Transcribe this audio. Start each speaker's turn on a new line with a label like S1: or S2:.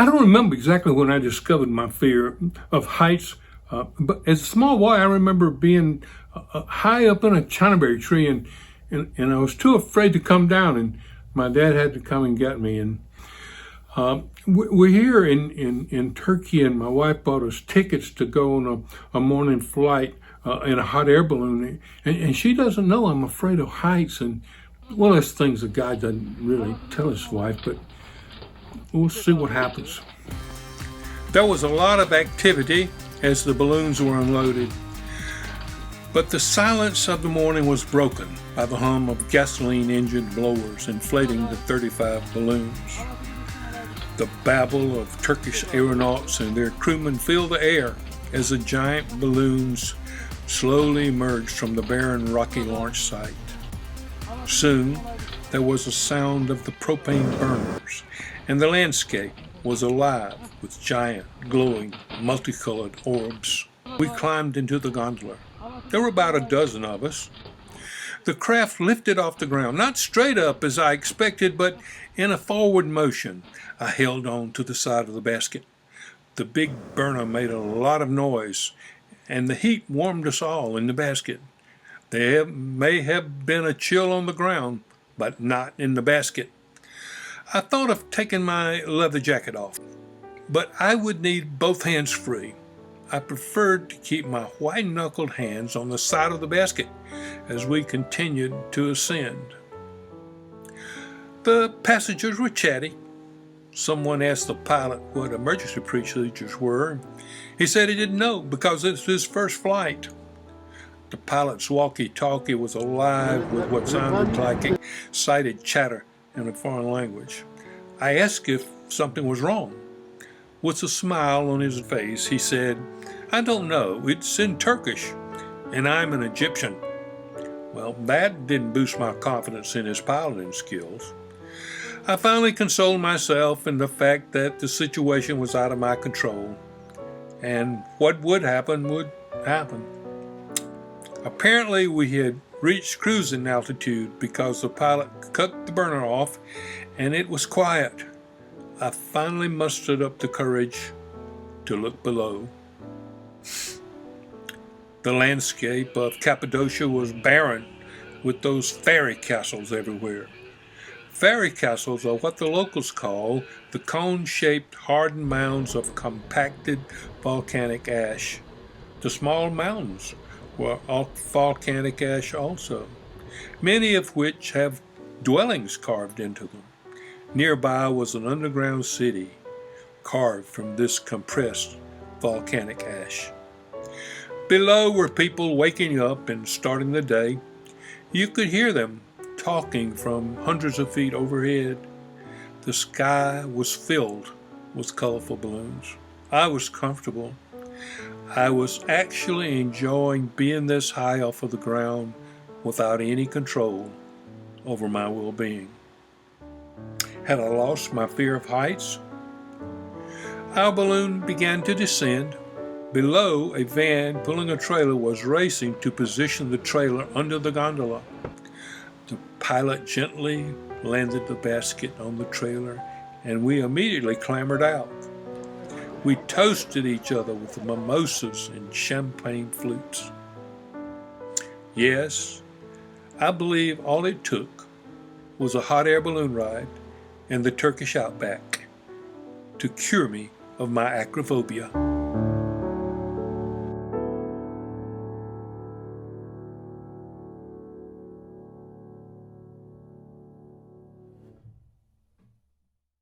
S1: I don't remember exactly when I discovered my fear of heights, but as a small boy, I remember being high up in a chinaberry tree, and I was too afraid to come down, and my dad had to come and get me. And we're here in Turkey, and my wife bought us tickets to go on a morning flight in a hot air balloon, and she doesn't know I'm afraid of heights. And well, there's things a guy doesn't really tell his wife, but we'll see what happens. There was a lot of activity as the balloons were unloaded, but the silence of the morning was broken by the hum of gasoline engine blowers inflating the 35 balloons. The babble of Turkish aeronauts and their crewmen filled the air as the giant balloons slowly emerged from the barren rocky launch site. Soon there was a sound of the propane burners, and the landscape was alive with giant, glowing, multicolored orbs. We climbed into the gondola. There were about a dozen of us. The craft lifted off the ground, not straight up as I expected, but in a forward motion. I held on to the side of the basket. The big burner made a lot of noise, and the heat warmed us all in the basket. There may have been a chill on the ground, but not in the basket. I thought of taking my leather jacket off, but I would need both hands free. I preferred to keep my white-knuckled hands on the side of the basket as we continued to ascend. The passengers were chatty. Someone asked the pilot what emergency procedures were. He said he didn't know because it was his first flight. The pilot's walkie-talkie was alive with what sounded like excited chatter in a foreign language. I asked if something was wrong. With a smile on his face, he said, "I don't know, it's in Turkish, and I'm an Egyptian." Well, that didn't boost my confidence in his piloting skills. I finally consoled myself in the fact that the situation was out of my control, and what would happen would happen. Apparently, we had reached cruising altitude because the pilot cut the burner off, and it was quiet. I finally mustered up the courage to look below. The landscape of Cappadocia was barren, with those fairy castles everywhere. Fairy castles are what the locals call the cone-shaped hardened mounds of compacted volcanic ash. The small mountains were volcanic ash also, many of which have dwellings carved into them. Nearby was an underground city carved from this compressed volcanic ash. Below were people waking up and starting the day. You could hear them talking from hundreds of feet overhead. The sky was filled with colorful balloons. I was comfortable. I was actually enjoying being this high off of the ground without any control over my well-being. Had I lost my fear of heights? Our balloon began to descend. Below, a van pulling a trailer was racing to position the trailer under the gondola. The pilot gently landed the basket on the trailer, and we immediately clambered out. We toasted each other with mimosas and champagne flutes. Yes, I believe all it took was a hot air balloon ride in the Turkish outback to cure me of my acrophobia.